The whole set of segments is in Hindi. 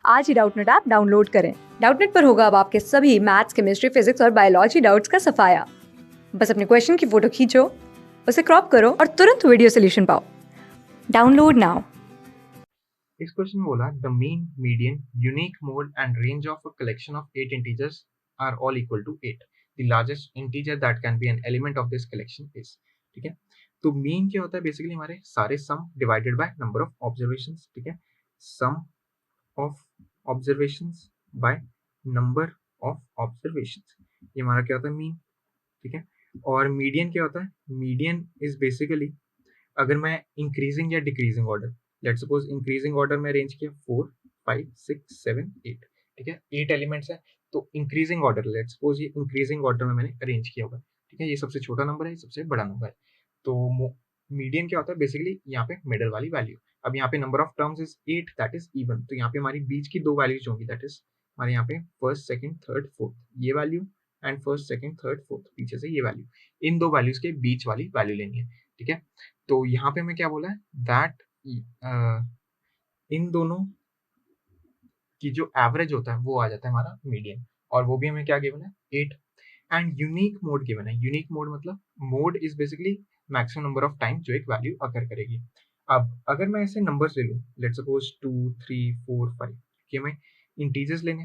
आज ही डाउटनेट ऐप डाउनलोड करें। डाउटनेट पर होगा अब आपके सभी मैथ्स, केमिस्ट्री, फिजिक्स और बायोलॉजी डाउट्स का सफाया। बस अपने क्वेश्चन की फोटो खींचो, उसे क्रॉप करो और तुरंत वीडियो सोल्यूशन पाओ। Download now. इस क्वेश्चन में बोला the mean, median, unique mode and range of a collection of 8 integers are all equal to 8। The largest integer that can be an element of this collection is. ठीक है, तो मीन क्या होता है? बेसिकली हमारे सारे sum divided by number of observations. ठीक है, sum of observations by number of observations, ये हमारा क्या होता है? मीन। ठीक है, और मीडियन क्या होता है? मीडियन इज बेसिकली, अगर मैं इंक्रीजिंग या decreasing order, let suppose increasing order में अरेंज किया 4 5 6 7 8। ठीक है, 8 एलिमेंट्स है, तो इंक्रीजिंग ऑर्डर, लेट सपोज ये इंक्रीजिंग ऑर्डर में मैंने अरेंज किया होगा। ठीक है, ये सबसे छोटा नंबर है, ये सबसे बड़ा नंबर है। तो मीडियन क्या होता है? बेसिकली यहाँ पे मिडल वाली वैल्यू। अब यहाँ पे number of terms is 8, that is even, तो यहाँ पे हमारी बीच की दो वैल्यूज होंगी, दैट इज हमारे यहाँ पे फर्स्ट सेकंड थर्ड फोर्थ, ये value, and first second third fourth पीछे से ये वैल्यू, इन दो वैल्यूज के बीच वाली वैल्यू लेनी है। ठीक है, तो यहाँ पे मैं क्या बोला है? दैट इन दोनों की जो एवरेज होता है वो आ जाता है हमारा मीडियन, और वो भी हमें क्या गिवन है? 8। एंड यूनिक मोड गिवन है। यूनिक मोड मतलब, mode is basically maximum number of time जो एक वैल्यू अकर करेगी। अब अगर मैं ऐसे नंबर्स ले लूँ, लेट सपोज 2 3 4 5, कि हमें इंटीजर्स लेने,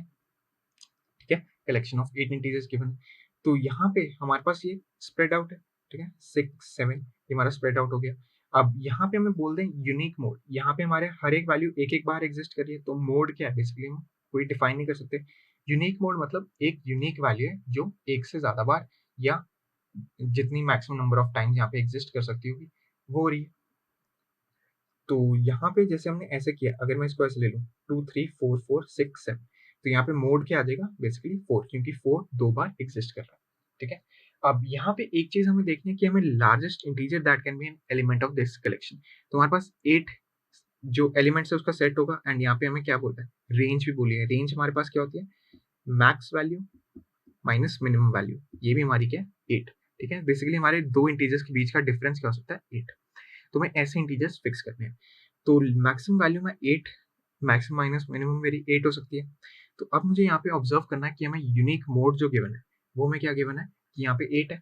ठीक है, कलेक्शन ऑफ 8 इंटीजर्स गिवन है, तो यहाँ पे हमारे पास ये स्प्रेड आउट है। ठीक है, 6 7 ये हमारा स्प्रेड आउट हो गया। अब यहाँ पे हमें बोल दें यूनिक मोड, यहाँ पे हमारे हर एक वैल्यू एक एक बार एग्जिस्ट कर रही है, तो मोड क्या है? बेसिकली हम कोई डिफाइन नहीं कर सकते। यूनिक मोड मतलब एक यूनिक वैल्यू है जो एक से ज्यादा बार या जितनी मैक्सिमम नंबर ऑफ टाइम्स यहाँ पे एग्जिस्ट कर सकती होगी वो हो रही है। तो यहाँ पे जैसे हमने ऐसे किया, अगर मैं इसको ऐसे ले लूँ 2 3 4 4 6 7, तो यहाँ पे मोड क्या आ जाएगा? बेसिकली 4, क्योंकि 4 दो बार एग्जिस्ट कर रहा है। ठीक है, अब यहाँ पे एक चीज हमें देखनी है कि हमें largest integer that can be an element of this collection, तो हमारे पास 8 जो एलिमेंट्स है उसका सेट होगा। एंड यहाँ पे हमें क्या बोलता है? रेंज भी बोली है। रेंज हमारे पास क्या होती है? Max value minus minimum value, ये भी हमारी क्या है? 8। ठीक है, बेसिकली हमारे दो इंटीजर्स के बीच का डिफरेंस क्या हो सकता है? 8। तो मैं ऐसे इंटीजर्स फिक्स करने हैं, तो मैक्सिमम वैल्यू में 8, मैक्सिमम माइनस मिनिमम मेरी 8 हो सकती है। तो अब मुझे यहाँ पे ऑब्जर्व करना है कि हमें यूनिक मोड जो गिवन है वो हमें क्या गिवन है कि यहाँ पे 8 है।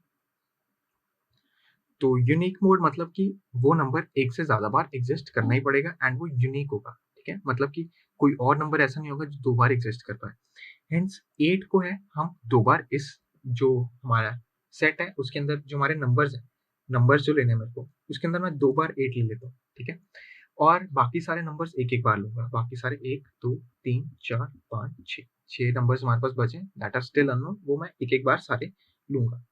तो यूनिक मोड मतलब कि वो नंबर एक से ज्यादा बार एग्जिस्ट करना ही पड़ेगा, एंड वो यूनिक होगा। ठीक है, मतलब कि कोई और नंबर ऐसा नहीं होगा जो दो बार एग्जिस्ट कर पाए। हेंस 8 को है हम दो बार इस जो हमारा सेट है उसके अंदर जो हमारे नंबर्स हैं, नंबर्स जो लेने हैं मेरे को, उसके अंदर मैं दो बार 8 ले लेता हूँ। ठीक है, और बाकी सारे नंबर्स एक एक बार लूंगा। बाकी सारे 1 2 3 4 5 6, 6 नंबर्स हमारे पास बचे दैट आर स्टिल अननोन, वो मैं एक एक बार सारे लूंगा।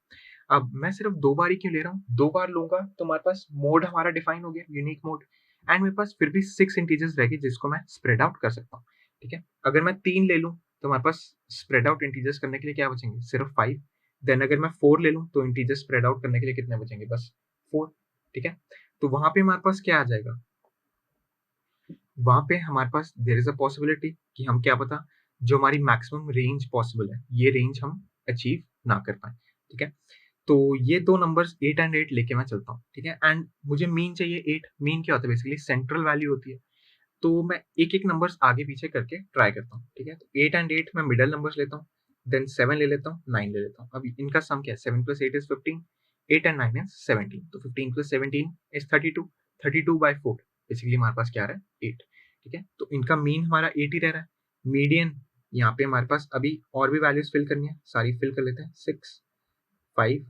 अब मैं सिर्फ दो बार ही क्यों ले रहा हूँ? दो बार लूंगा तो हमारे पास मोड हमारा डिफाइन हो गया, यूनिक मोड, एंड मेरे पास फिर भी 6 इंटीजर्स रह गए जिसको मैं स्प्रेड आउट कर सकता हूँ। ठीक है, अगर मैं 3 ले लूँ तो हमारे पास स्प्रेड आउट इंटीजर्स करने के लिए क्या बचेंगे? सिर्फ 5। देन अगर मैं 4 ले लूँ तो इंटीजर्स स्प्रेड आउट करने के लिए कितने बचेंगे? बस 4। ठीक है, तो वहां पे हमारे पास क्या आ जाएगा? वहां पे हमारे पास देयर इज अ पॉसिबिलिटी कि हम क्या पता, जो हमारी मैक्सिमम रेंज पॉसिबल है ये रेंज हम अचीव ना कर पाए। ठीक है, तो ये दो नंबर्स 8 एंड 8 लेके मैं चलता हूँ। ठीक है, एंड मुझे मीन चाहिए 8। मीन क्या होता है? बेसिकली सेंट्रल वैल्यू होती है। तो मैं एक एक नंबर्स आगे पीछे करके ट्राई करता हूँ। ठीक है, तो 8 एंड 8 मैं मिडल नंबर्स लेता हूँ, देन 7 ले लेता हूँ, 9 ले लेता हूँ। अब इनका सम क्या है? 7 प्लस 8 इज 15, 8 एंड 9 इज 17, तो 15 प्लस 17 इज 32, 32 बाई 4, बेसिकली हमारे पास क्या आ रहा है? 8। ठीक है, तो इनका मीन हमारा 8 ही रह रहा है। मीडियन यहाँ पे हमारे पास अभी और भी वैल्यूज फिल करनी है, सारी फिल कर लेते हैं। 6 5,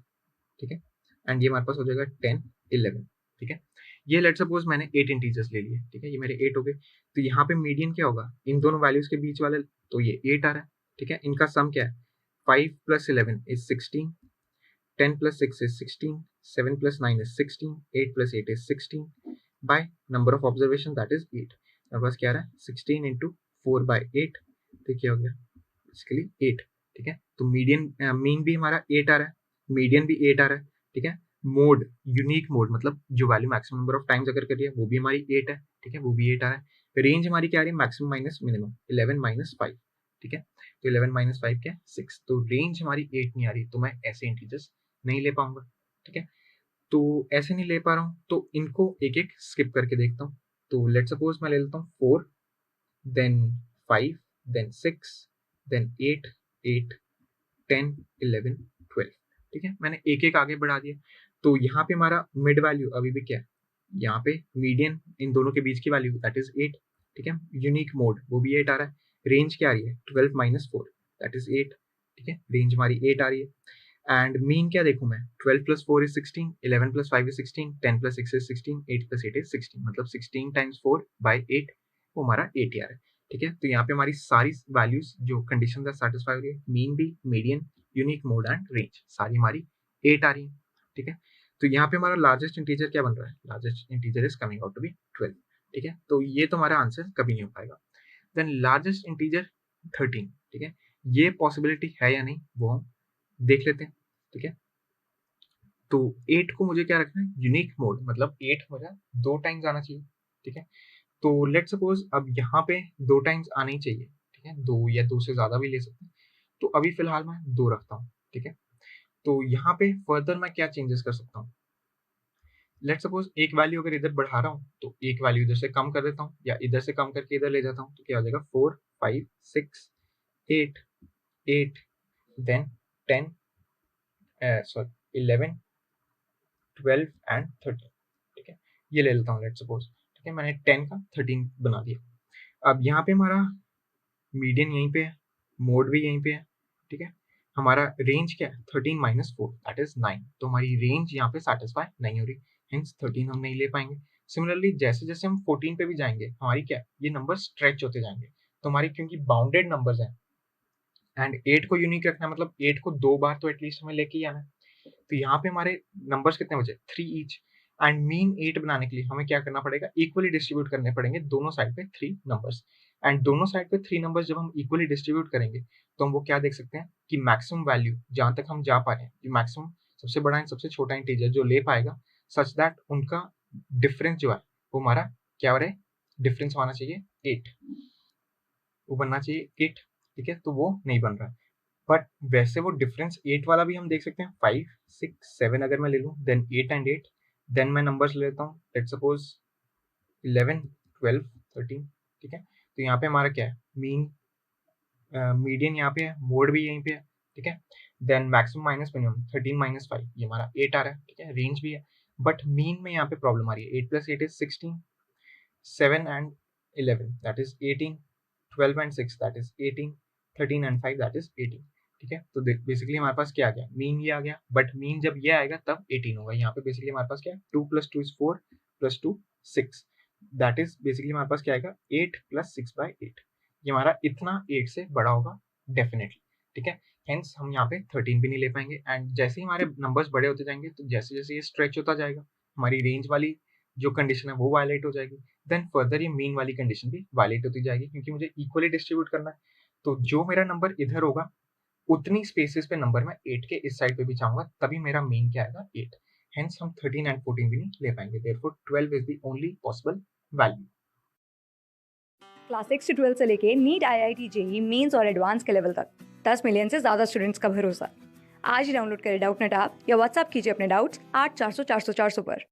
ठीक है, एंड ये हमारे पास हो जाएगा 10 11। ठीक है, ये लेट सपोज मैंने 8 इंटीजर्स ले लिए। ठीक है, ये मेरे 8 हो गए, तो यहाँ पे मीडियन क्या होगा इन दोनों वैल्यूज के बीच वाले? तो ये 8 आ रहा है। ठीक है, इनका सम क्या है? 5 plus 11 is 16, 10 plus 6 is 16, 7 plus 9 is 16, 8 plus 8 is 16 bye number of observation that is 8। मेरे पास क्या आ रहा है? 16 इंटू 4 बाई 8, तो क्या हो गया? बेसिकली 8। ठीक है, तो मीडियन मीन भी हमारा 8 आ रहा है, मीडियन भी 8 आ रहा है। ठीक है, मोड, यूनिक मोड मतलब जो value maximum number of times अगर कर रही है वो भी हमारी 8 है। ठीक है, वो भी 8 आ रहा है। रेंज हमारी क्या आ रही है? Maximum minus minimum, 11 minus 5। ठीक है, तो 11 माइनस 5 क्या है? 6। तो रेंज हमारी 8 नहीं आ रही, तो मैं ऐसे इंटीजर्स नहीं ले पाऊंगा। ठीक है, तो ऐसे नहीं ले पा रहा हूँ तो इनको एक एक स्किप करके देखता हूँ। तो लेट सपोज मैं ले लेता हूँ 4, देन 5, then 6, then 8, 8, 10, 11, 12। ठीक है, मैंने एक एक आगे बढ़ा दिया। तो यहाँ पे हमारा मिड वैल्यू अभी भी क्या है, यहाँ पे मीडियन इन दोनों के बीच की वैल्यू दैट इज 8। ठीक है, यूनिक मोड वो भी 8 आ रहा है। रेंज क्या आ रही है 12 माइनस 4 दैट इज 8। ठीक है, रेंज हमारी 8 आ रही है। एंड मीन क्या देखूं मैं, 12 plus 4 is 16, 11 plus 5 is 16, 10 plus 6 is 16, 8 plus 8 is 16, मतलब 16 टाइम्स 4 बाई 8 वो हमारा 8 आ रहा है। ठीक है, तो यहाँ पे हमारी सारी वैल्यूज जो कंडीशन सेटिस्फाई हो रही है, मीन भी, median, unique mode and range सारी हमारी 8 आ रही है। ठीक है, तो यहाँ पे हमारा लार्जेस्ट इंटीजर क्या बन रहा है, largest integer is coming out to be 12। ठीक है, तो ये तो हमारा आंसर कभी नहीं हो पाएगा। Then largest integer 13। ठीक है, ये पॉसिबिलिटी है या नहीं वो हम देख लेते हैं। ठीक है, तो 8 को मुझे क्या रखना है, यूनिक मोड, मतलब 8 मुझे 2 टाइम्स आना चाहिए। ठीक है, तो लेट सपोज अब यहाँ पे 2 टाइम्स आना ही चाहिए। ठीक है, 2 या 2 से ज्यादा भी ले सकते हैं, तो अभी फिलहाल मैं 2 रखता हूँ। ठीक है, तो यहाँ पे फर्दर मैं क्या चेंजेस कर सकता हूँ, लेट सपोज एक वैल्यू अगर इधर बढ़ा रहा हूँ तो एक वैल्यू इधर से कम कर देता हूँ, या इधर से कम करके इधर ले जाता हूँ, तो क्या हो जाएगा 4, 5, 6, 8, 8, देन 10, सॉरी 11, 12 एंड 13। ठीक है, ये ले लेता हूँ लेट सपोज। ठीक है, मैंने 10 का 13 बना दिया। अब यहाँ पे हमारा मीडियन यहीं पे है, मोड भी यहीं पे है। ठीक है, हमारा रेंज क्या है 13 माइनस 4 दैट इज 9, तो हमारी रेंज यहाँ पे सेटिस्फाई नहीं हो रही, हेंस 13 हम नहीं ले पाएंगे। सिमिलरली जैसे जैसे हम 14 पे भी जाएंगे, हमारी क्या ये नंबर स्ट्रेच होते जाएंगे, तो हमारी क्योंकि बाउंडेड नंबर्स हैं एंड 8 को यूनिक रखना है, मतलब 8 को 2 बार तो एटलीस्ट हमें लेके ही आना है। तो यहाँ पे हमारे नंबर्स कितने बचे 3 ईच, एंड मीन 8 बनाने के लिए हमें क्या करना पड़ेगा, इक्वली डिस्ट्रीब्यूट करने पड़ेंगे दोनों साइड पे 3 नंबर्स। एंड दोनों साइड पे 3 नंबर्स जब हम इक्वली डिस्ट्रीब्यूट करेंगे तो हम वो क्या देख सकते हैं कि मैक्सिमम वैल्यू जहां तक हम जा पा रहे हैं, कि मैक्सिमम सबसे बड़ा एंड सबसे छोटा इंटीजर जो ले पाएगा, सच दैट उनका डिफरेंस जो है वो हमारा क्या हो रहा है, डिफरेंस आना चाहिए 8, वो बनना चाहिए 8। ठीक है, तो वो नहीं बन रहा है, बट वैसे वो डिफरेंस 8 वाला भी हम देख सकते हैं, 5, 6, 7 अगर मैं ले लूँ, देन 8 एंड 8, देन मैं नंबर्स ले लेता हूँ, लेट सपोज 11, 12, 13। ठीक है, तो यहाँ पे हमारा क्या है, मीन, मीडियन यहाँ पे है, मोड भी यहीं पे है। ठीक है, then maximum minus minimum 13 minus 5 ये हमारा 8 आ रहा है। ठीक है, रेंज भी है, बट मीन में यहाँ पे प्रॉब्लम आ रही है, 8 plus 8 is 16, 7 and 11 that is 18, 12 and 6 that is 18, 13 and 5 that is 18। ठीक है, तो बेसिकली हमारे पास क्या आ गया, मीन ये आ गया, बट मीन जब ये आएगा तब 18 होगा। यहाँ पे बेसिकली हमारे पास क्या है, 2 plus 2 is 4 plus 2 6 that is basically हमारे पास क्या आएगा 8 प्लस 6 बाई 8, ये हमारा इतना 8 से बड़ा होगा डेफिनेटली। ठीक है, हेंस हम यहाँ पे 13 भी नहीं ले पाएंगे, एंड जैसे ही हमारे नंबर्स बड़े होते जाएंगे तो जैसे जैसे ये स्ट्रेच होता जाएगा, हमारी रेंज वाली जो कंडीशन है वो वायलेट हो जाएगी, देन फर्दर ये मीन वाली कंडीशन भी वायलेट होती जाएगी, क्योंकि मुझे इक्वली डिस्ट्रीब्यूट करना है। तो जो मेरा नंबर इधर होगा उतनी स्पेसेस पे नंबर मैं 8 के इस साइड पे भी चाहूंगा, तभी मेरा मीन क्या आएगा 8। हेंस हम 13 एंड 14 भी नहीं ले पाएंगे, therefore 12 is the only possible value. Class 6 से 12 से लेके नीट, IIT, जेई मेंस और एडवांस के लेवल तक 10 मिलियन से ज़्यादा स्टूडेंट्स का भरोसा। आज ही डाउनलोड करें डाउटनेट ऐप या व्हाट्सएप कीजिए अपने डाउट्स 8400 400 400 पर।